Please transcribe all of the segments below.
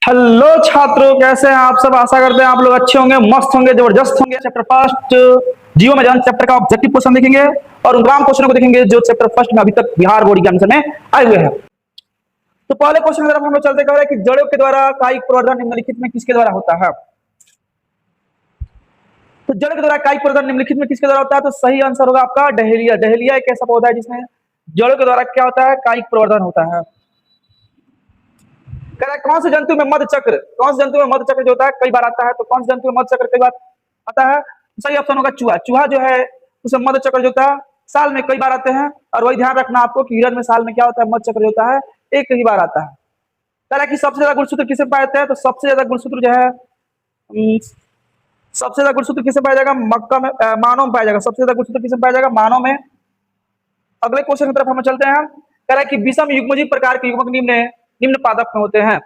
Hello छात्रों, कैसे हैं आप सब। आशा करते हैं आप लोग अच्छे होंगे, मस्त होंगे, जबरदस्त होंगे। चैप्टर फर्स्ट जीव में जान चैप्टर का ऑब्जेक्टिव क्वेश्चन देखेंगे और उन ग्राम क्वेश्चनों को देखेंगे जो चैप्टर फर्स्ट में अभी तक बिहार बोर्ड के आंसर में आए हुए हैं। तो पहले क्वेश्चन की तरफ हम लोग चलते कह रहे हैं कि जड़ों के द्वारा कायिक प्रवर्धन निम्नलिखित में किसके द्वारा होता है। तो जड़ के द्वारा कायिक प्रवर्धन निम्नलिखित में किसके द्वारा होता है। तो सही आंसर होगा आपका डहेलिया। डहेलिया एक ऐसा पौधा है जिसमें जड़ों के द्वारा क्या होता है, कायिक प्रवर्धन होता है। कह रहा है कौन से जंतु में मध चक्र, कौन से जंतु में मध चक्र जो होता है कई बार आता है। तो कौन से जंतु में मध चक्र कई बार आता है। सही ऑप्शन होगा चूहा। चूहा जो है उसमें मध चक्र जो होता है साल में कई बार आते हैं। और वही ध्यान रखना आपको कि हिरण में साल में क्या होता है, मध चक्र जो होता है एक ही बार आता है। कह रहा है कि सबसे ज्यादा गुणसूत्र किसे पाए जाते हैं। तो सबसे ज्यादा गुणसूत्र जो है सबसे ज्यादा गुणसूत्र किसे पाया जाएगा, मक्का में मानव में पाया जाएगा। सबसे ज्यादा गुणसूत्र किसे पाया जाएगा, मानव में। अगले क्वेश्चन की तरफ हम चलते हैं। कह रहा है कि विषम युग्मजीव प्रकार के युग्मक निम्न निम्न पादप में होते हैं।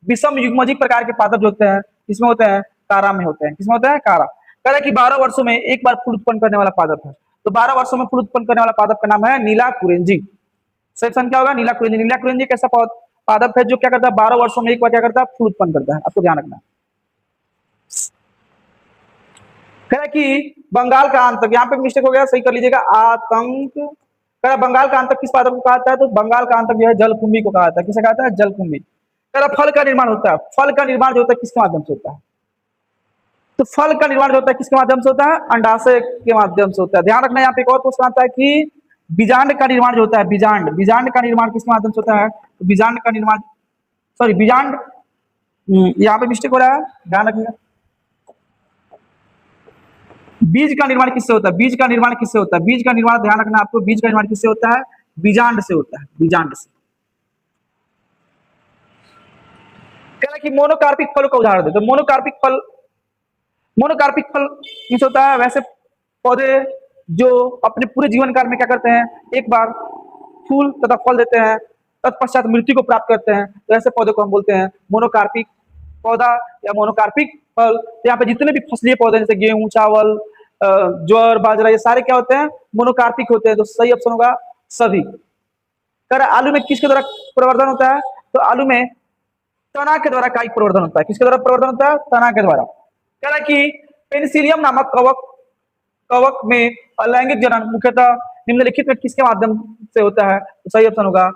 विषम युग्मजीव प्रकार के पादप जो होते हैं इसमें होते हैं, कारा में होते हैं। किसमें होते हैं, कारा। कह रहा है कि 12 वर्षों में एक बार फूल उत्पन्न करने वाला पादप है। तो 12 वर्षों में फूल उत्पन्न करने वाला पादप का नाम है नीला कुरेंजी। सेक्शन क्या होगा, नीला कुरेंजी। नीला कुरेंजी एक ऐसा पादप है जो क्या करता है, 12 वर्षों में एक बार क्या करता है, फूल उत्पन्न करता है। आपको ध्यान रखना है। कह रहा है कि बंगाल का आंतक, यहाँ पे मिस्टेक हो गया, सही कर लीजिएगा, आतंक। कह रहा बंगाल का आंतक किस पादप को कहा जाता है। तो बंगाल का आंतक जो है जलकुंभी को कहा जाता है। किसे कहा जाता है, जलकुंभी। कह रहा फल का निर्माण होता है। फल का निर्माण जो होता है किसके माध्यम से होता है। तो फल का निर्माण जो होता है किसके माध्यम से होता है, अंडाशय के माध्यम से होता है। ध्यान रखना, यहाँ पे एक और क्वेश्चन आता है कि बीजांड का निर्माण जो होता है, बीजांड, बीजांड का निर्माण किसके माध्यम से होता है। तो बीजांड का निर्माण, सॉरी बीजांड, यहाँ पे मिस्टेक हो रहा है, ध्यान रखिएगा। बीज का निर्माण किससे होता है, बीज का निर्माण किससे होता है, बीज का निर्माण ध्यान रखना आपको, बीज का निर्माण किससे होता है, बीजांड से होता है, बीजांड से। कह रहा है कि मोनोकार्पिक फल का उदाहरण दे। तो मोनोकार्पिक फल, मोनोकार्पिक फल किस होता है, वैसे पौधे जो अपने पूरे जीवन काल में क्या करते हैं, एक बार फूल तथा फल देते हैं, तत्पश्चात मृत्यु को प्राप्त करते हैं। तो ऐसे पौधे को हम बोलते हैं मोनोकार्पिक पौधा या मोनोकार्पिक फल। तो यहाँ पे जितने भी फसलीय पौधे जैसे गेहूं, चावल, ज्वार, बाजरा, ये सारे क्या होते हैं, मोनोकार्पिक होते हैं। तो सही ऑप्शन होगा सभी। कर आलू में किसके द्वारा प्रवर्धन होता है। तो आलू में तना के द्वारा कायिक प्रवर्धन होता है। किसके द्वारा प्रवर्धन होता है, तना के द्वारा। कह रहा है कि पेनिसिलियम नामक कवक, कवक में अलैंगिक जनन मुख्यतः निम्नलिखित में किसके माध्यम से होता है। तो सही ऑप्शन होगा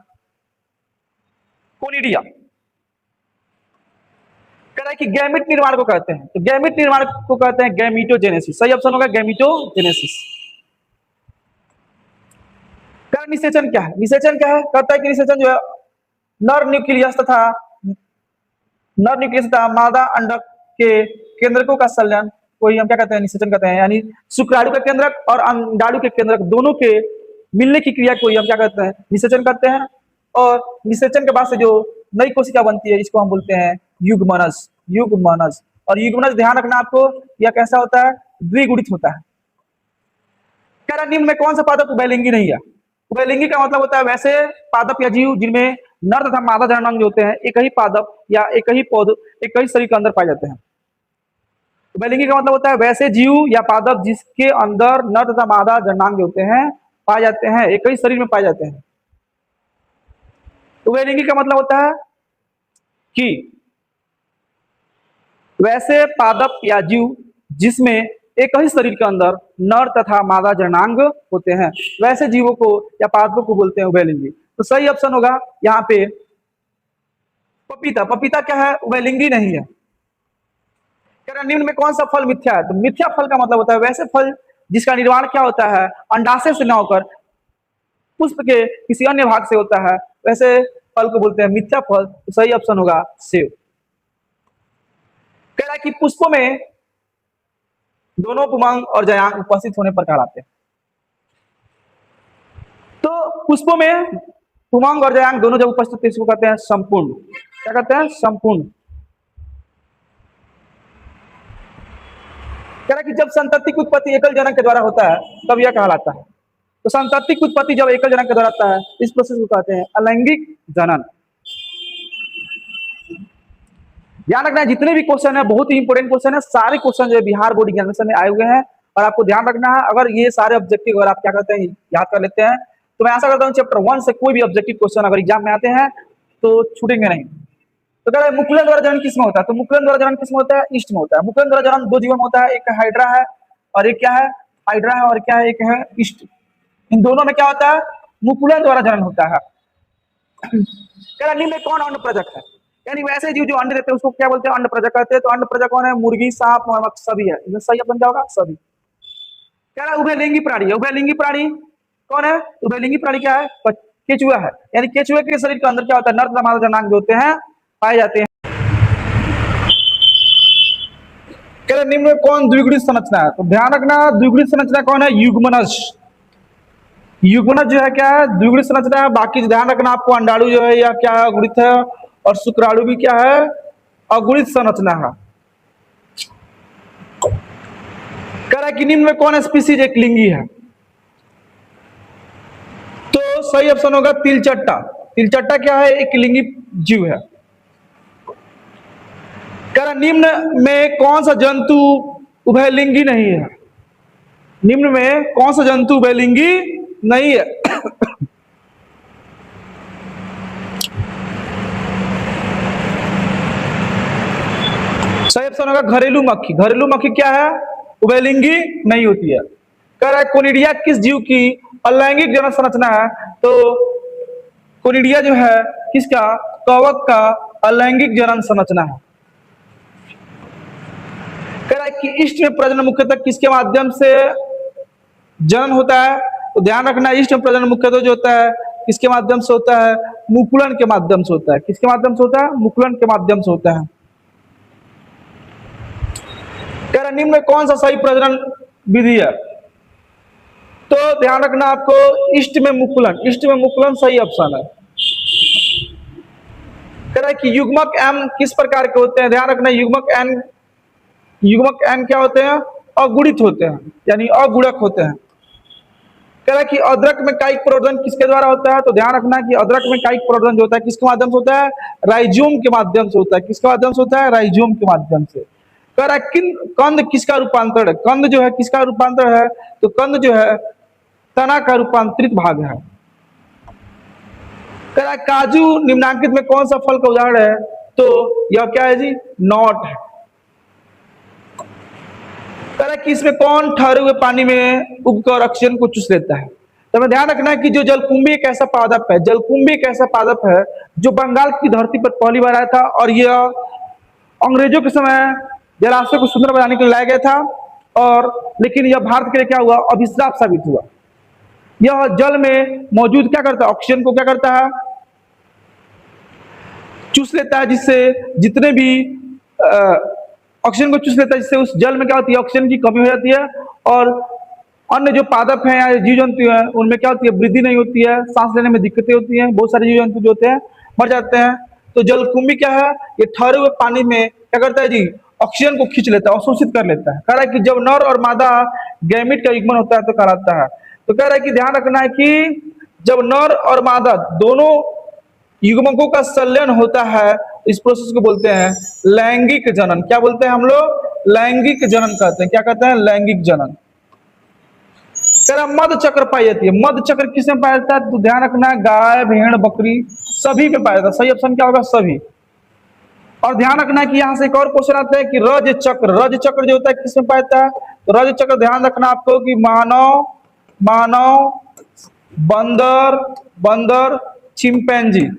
कोनिडिया। कह रहा है कि गैमिट निर्माण को कहते हैं। तो गैमिट निर्माण को कहते हैं गैमिटोजेनेसिस। सही ऑप्शन होगा गैमिटोजेनेसिस। निषेचन क्या है, निषेचन क्या है, कहता है कि निषेचन जो है नर न्यूक्लियस तथा मादा अंडक के केंद्रकों का संलयन को ही हम क्या कहते हैं, निषेचन कहते हैं। यानी शुक्राणु के केंद्रक और अंडाणु के केंद्रक दोनों के मिलने की क्रिया को ही हम क्या कहते हैं, निषेचन करते हैं। और निषेचन के बाद से जो नई कोशिका बनती है इसको हम बोलते हैं युग्मनज, युग्मनज। और युग्मनज ध्यान रखना आपको, यह कैसा होता है, द्विगुणित होता है। कह रहा निम्न में कौन सा पादप उभयलिंगी नहीं है। उभयलिंगी का मतलब होता है वैसे पादप या जीव जिनमें नर तथा मादा जननांग जो होते हैं एक ही पादप या एक ही पौध, एक ही शरीर के अंदर पाए जाते हैं। उभयलिंगी का मतलब होता है वैसे जीव या पादप जिसके अंदर नर तथा मादा जननांग जो होते हैं पाए जाते हैं, एक ही शरीर में पाए जाते हैं। उभयलिंगी का मतलब होता है कि वैसे पादप या जीव जिसमें एक ही शरीर के अंदर नर तथा मादा जननांग होते हैं, वैसे जीवों को या पादपों को बोलते हैं उभयलिंगी। तो सही ऑप्शन होगा यहाँ पे पपीता। पपीता क्या है, उभयलिंगी नहीं है। कह रहा निम्न में कौन सा फल मिथ्या है। तो मिथ्या फल का मतलब होता है वैसे फल जिसका निर्माण क्या होता है, अंडाशय से न होकर पुष्प के किसी अन्य भाग से होता है, वैसे फल को बोलते हैं मिथ्या फल। तो सही ऑप्शन होगा सेब। कह रहा है कि पुष्पों में दोनों पुमांग और जयांग उपस्थित होने पर कहलाते हैं। तो पुष्पों में पुमांग और जयांग दोनों जब उपस्थित इसको कहते हैं संपूर्ण। क्या कहते हैं, संपूर्ण। कह रहा है कि जब संतति की उत्पत्ति एकल जनक के द्वारा होता है तब यह कहलाता है। तो संतति की उत्पत्ति जब एकल जनक के द्वारा होता है इस प्रोसेस को कहते हैं अलैंगिक जनन। ध्यान रखना है जितने भी क्वेश्चन है बहुत ही इंपोर्टेंट क्वेश्चन है, सारे क्वेश्चन जो है बिहार बोर्ड एग्जामिनेशन में आए हुए हैं। और आपको ध्यान रखना है अगर ये सारे ऑब्जेक्टिव अगर आप क्या करते हैं याद कर लेते हैं तो मैं आशा करता हूँ चैप्टर 1 से कोई भी ऑब्जेक्टिव क्वेश्चन अगर एग्जाम में आते हैं तो छूटेंगे नहीं। तो कह रहा है मुकुलन द्वारा जनन किसमें होता है? तो मुकुलन द्वारा जनन किसमें होता है? ईस्ट में होता है। मुकुलन द्वारा जनन दो जीवों में होता है, एक हाइड्रा है और एक क्या है? हाइड्रा है और क्या है? एक है ईस्ट। इन दोनों में क्या होता है? मुकुलन द्वारा जनन होता है। कह रहा निम्न में कौन अंड प्रजक है? यानी वैसे जीव जो अंडे देते हैं उसको क्या बोलते हैं? अंड प्रजक कहते हैं। तो अंड प्रजक कौन है? मुर्गी, सांप, मगरमच्छ सभी है। इसमें सही अपन क्या होगा? सभी। कह रहा उभयलिंगी प्राणी है। उभयलिंगी प्राणी कौन है? उभयलिंगी प्राणी क्या है? केचुआ है। यानी केचुए के शरीर के अंदर क्या होता है? नर तथा मादा जनांग जो होते हैं पाए जाते हैं। कह रहे निम्न में कौन द्विगुणित संरचना है? तो ध्यान रखना द्विगुणित संरचना कौन है? युग्मनज। युग्मनज जो है क्या है? द्विगुणित संरचना है। बाकी ध्यान रखना आपको अंडाणु जो है या क्या है? अगुणित है और शुक्राणु भी क्या है? अगुणित संरचना है। कह रहा है कि निम्न में कौन स्पीसीज एक लिंगी है? तो सही ऑप्शन होगा तिलचट्टा। तिलचट्टा क्या है? एक लिंगी जीव है। कह रहा निम्न में कौन सा जंतु उभयलिंगी नहीं है? निम्न में कौन सा जंतु उभयलिंगी नहीं है? सही ऑप्शन होगा घरेलू मक्खी। घरेलू मक्खी क्या है? उभयलिंगी नहीं होती है। कह रहा है कोनिडिया किस जीव की अलैंगिक जनन संरचना है? तो कोनिडिया जो है किसका? कवक का अलैंगिक जनन संरचना है। कह रहा है कि ईस्ट में प्रजनन मुख्यतः किसके माध्यम से जनन होता है? तो ध्यान रखना ईस्ट में प्रजनन मुख्यतः जो होता है किसके माध्यम से होता है? मुकुलन के माध्यम से होता है। किसके माध्यम से होता है? मुकुलन के माध्यम से होता है। कह रहा निम्न में कौन सा सही प्रजनन विधि है? तो ध्यान रखना आपको ईस्ट में मुकुलन। ईस्ट में मुकुलन सही ऑप्शन है। कह रहा है कि युग्मक एम किस प्रकार के होते हैं? ध्यान रखना युग्मक एन क्या होते हैं? अगुणित होते हैं, यानी अगुणक होते हैं। कह रहा है कि अदरक में कायिक प्रवर्धन किसके द्वारा होता है? तो ध्यान रखना कि अदरक में कायिक प्रवर्धन जो होता है किसके माध्यम से होता है? राइजोम के माध्यम से होता है। किसके माध्यम से होता है? राइजोम के माध्यम से। कह रहा है कंद किसका रूपांतर है? कंद जो है किसका रूपांतर है? तो कंद जो है तना का रूपांतरित भाग है। कह रहा है काजू निम्नांकित में कौन सा फल का उदाहरण है? तो यह क्या है जी? नॉट है। कह रहा है कि इसमें कौन ठहरे हुए पानी में उगकर ऑक्सीजन को चूस लेता है? तो हमें ध्यान रखना है कि जो जलकुंभी एक ऐसा पादप है, जलकुंभी एक ऐसा पादप है जो बंगाल की धरती पर पहली बार आया था और यह अंग्रेजों के समय जलाशय को सुंदर बनाने के लिए लाया गया था, और लेकिन यह भारत के लिए क्या हुआ? अभिशाप साबित हुआ। यह जल में मौजूद क्या करता है? ऑक्सीजन को क्या करता है? चूस लेता है, जिससे जितने भी ऑक्सीजन को चूस लेता है, जिससे उस जल में क्या होती है? ऑक्सीजन की कमी हो जाती है और अन्य जो पादप हैं या जीव जंतु हैं उनमें क्या होती है? वृद्धि नहीं होती है, सांस लेने में दिक्कतें होती हैं, बहुत सारे जीव जंतु जो होते हैं मर जाते हैं। तो जलकुंभी क्या है? ये ठहरे हुए पानी में क्या करता है जी? ऑक्सीजन को खींच लेता है, अवशोषित कर लेता है। कह रहा है कि जब नर और मादा गैमीट का युग्मन होता है तो कहलाता है। तो कह रहा है कि ध्यान रखना है कि जब नर और मादा दोनों युग्मकों का संलयन होता है इस प्रोसेस को बोलते हैं लैंगिक जनन। क्या बोलते हैं हम लोग? लैंगिक जनन कहते हैं। क्या कहते हैं? लैंगिक जनन। कह रहा मध चक्र पाई जाती है। मध चक्र किसमें पाया जाता है? तो ध्यान रखना गाय, भेड़, बकरी सभी में पाया जाता है। सही ऑप्शन क्या होगा? सभी। और ध्यान रखना है कि यहाँ से एक और क्वेश्चन आता है कि रज चक्र। रज चक्र जो होता है किसमें पाया जाता है? तो रज चक्र ध्यान रखना आपको कि मानव, बंदर, चिंपैंजी,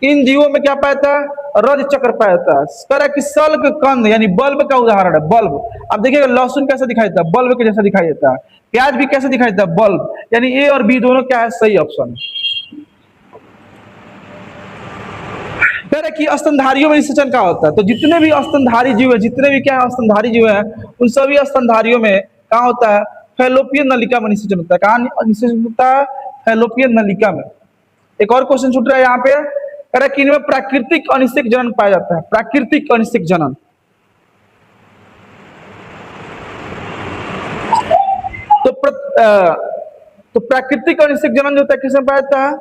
इन जीवों में क्या पाया जाता है? रज चक्र पाया जाता है। कह रहा है कि सल्क कंद यानी बल्ब का उदाहरण है। बल्ब, अब देखिएगा लहसुन कैसा दिखाई देता है? बल्ब के जैसा दिखाई देता है। प्याज भी कैसे दिखाई देता है? बल्ब। यानी ए और बी दोनों क्या है? सही ऑप्शन है। कह रहे कि स्तनधारियों में निषेचन क्या होता है? तो जितने भी स्तनधारी जीव है, जितने भी क्या है स्तनधारी जीव है, उन सभी स्तनधारियों में क्या होता है? फैलोपियन नलिका में निषेचन होता है। कहाँ निषेचन होता है? फैलोपियन नलिका में। एक और क्वेश्चन छूट रहा है यहाँ पे। कह रहे कि इनमें प्राकृतिक अनिषेक जनन पाया जाता है। प्राकृतिक अनिषेक जनन। तो प्राकृतिक अनिषेक जनन जो होता है किसमें पाया जाता है?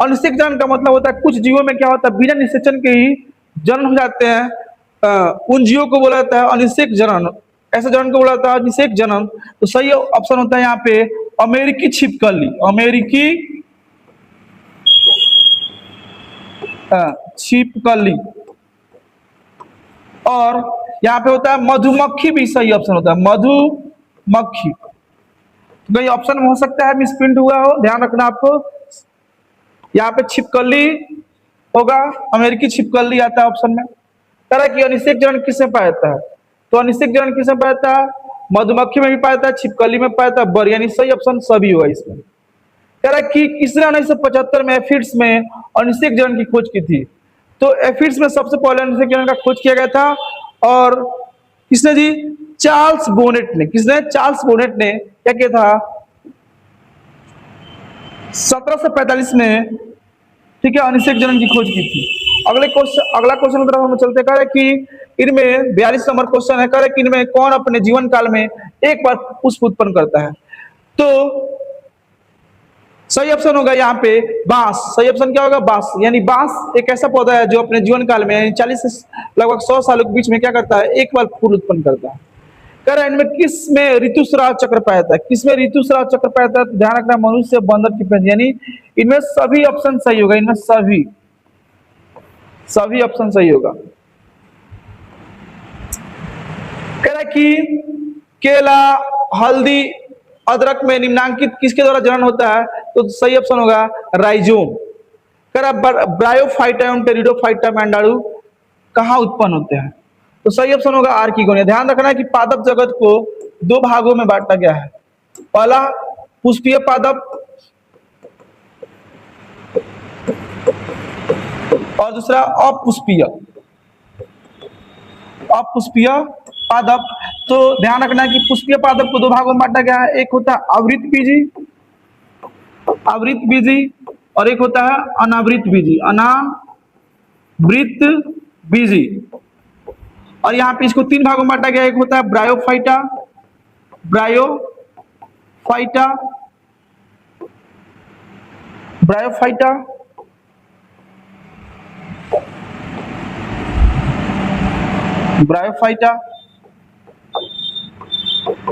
अनिषेक जनन का मतलब होता है कुछ जीवों में क्या होता है? बिना निषेचन के ही जनन हो जाते हैं। उन जीवों को बोला जाता है अनिषेक जनन। ऐसे जनन को बोला जाता है अनिषेक जनन। तो सही ऑप्शन होता है यहाँ पे अमेरिकी छिपकली। अमेरिकी छिपकली। और यहाँ पे होता है मधुमक्खी, भी सही ऑप्शन होता है मधुमक्खी। तो ये ऑप्शन में हो सकता है मिसप्रिंट हुआ हो, ध्यान रखना आपको। यहाँ पे छिपकली होगा, अमेरिकी छिपकली आता है ऑप्शन में। तरह की अनिषेक जलन किसमें पाया जाता है? तो अनिषेक जलन किसमें पाया जाता है? मधुमक्खी में भी पाया जाता है, छिपकली में पाया जाता है, बर, यानी सही ऑप्शन सभी होगा इसमें। कह रहा है कि किसने 1975 में एफिड्स में अनिषेक जलन की खोज की थी? तो एफिड्स में सबसे पहले अनिषेक जलन का खोज किया गया था, और किसने जी? चार्ल्स बोनेट ने। किसने? चार्ल्स बोनेट ने क्या किया था? 1745 में, ठीक है, अनिषेक जलन की खोज की थी। अगला क्वेश्चन की तरफ हम चलते। कह रहे कि इनमें 42 नंबर क्वेश्चन है। कह रहे कि इनमें कौन अपने जीवन काल में एक बार पुष्प उत्पन्न करता है? तो सही ऑप्शन होगा यहाँ पे बांस। सही ऑप्शन क्या होगा? बांस। यानी बांस एक ऐसा पौधा है जो अपने जीवन काल में 40 से लगभग 100 सालों के बीच में क्या करता है? एक बार फूल उत्पन्न करता है। कह रहा है इनमें किस में ऋतुस्राव चक्र पाया जाता है? किसमें ऋतुस्राव चक्र पाया जाता है? तो ध्यान रखना, मनुष्य, बंदर की प्रजाति, यानी इनमें सभी ऑप्शन सही होगा। इनमें सभी ऑप्शन सही होगा। कह रहा है कि केला, हल्दी, अदरक में निम्नांकित किसके द्वारा जनन होता है? तो सही ऑप्शन होगा राइजोम। कह रहा ब्रायोफाइटा एवं टेरिडोफाइटा में अंडाणु कहाँ उत्पन्न होते हैं? तो सही ऑप्शन होगा आर्किगोनिया। ध्यान रखना है कि पादप जगत को दो भागों में बांटा गया है। पहला पुष्पीय पादप और दूसरा अपुष्पीय पादप। तो ध्यान रखना है कि पुष्पीय पादप को दो भागों में बांटा गया है। एक होता है आवृत बीजी और एक होता है अनावृत बीजी। और यहाँ पे इसको तीन भागों में बांटा गया। एक होता है ब्रायोफाइटा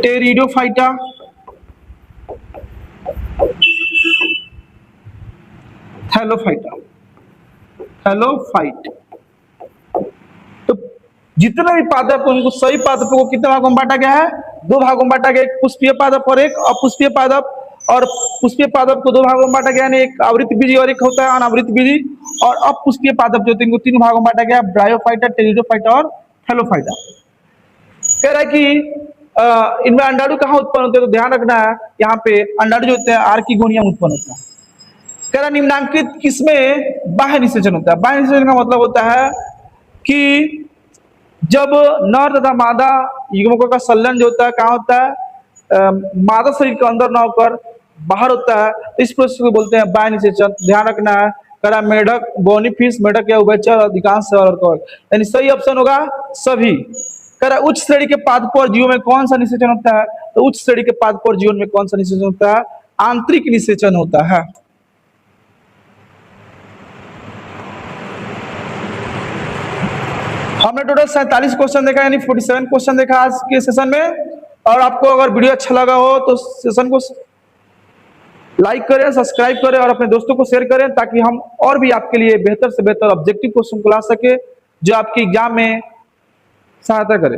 टेरिडोफाइटा थैलोफाइट। तो जितने भी पादप है उनको सही पादपों को कितने भागों में बांटा गया है? दो भागों में बांटा गया। एक पुष्पीय पादप और एक अपुष्पीय पादप। और पुष्पीय पादप को दो भागों में बांटा गया, एक आवृत बीजी और एक होता है अनावृत बीजी। और अपुष्पीय पादप जो इनको तीन भागों में बांटा गया, ब्रायोफाइटा, टेरिडोफाइटा और थैलोफाइटा। कह रहा है कि इनमें अंडाणु कहाँ उत्पन्न होते हैं? तो ध्यान रखना है यहाँ पे अंडाणु जो होते हैं आर्किगोनिया में उत्पन्न होता है। कह रहा निम्नांकित किसमें बाह्य निषेचन होता है? बाह्य निषेचन का मतलब होता है कि जब नर तथा मादा युग्मकों का संलयन जो होता है कहाँ होता है? मादा शरीर के अंदर न होकर बाहर होता है। इस प्रोसेस को बोलते हैं बाह्य निषेचन। ध्यान रखना है। कह रहा मेढक, बोनीफिश, मेढक या उभयचर, अधिकांश यानी सही ऑप्शन होगा सभी। कह रहा उच्च श्रेणी के पादपों और जीवों में कौन सा निषेचन होता है? तो उच्च श्रेणी के पादपों और जीवों में कौन सा निषेचन होता है? आंतरिक निषेचन होता है। हमने टोटल 47 क्वेश्चन देखा, यानी 47 क्वेश्चन देखा आज के सेशन में। और आपको अगर वीडियो अच्छा लगा हो तो सेशन को लाइक करें, सब्सक्राइब करें और अपने दोस्तों को शेयर करें, ताकि हम और भी आपके लिए बेहतर से बेहतर ऑब्जेक्टिव क्वेश्चन को ला सके जो आपकी एग्जाम में सहायता करे।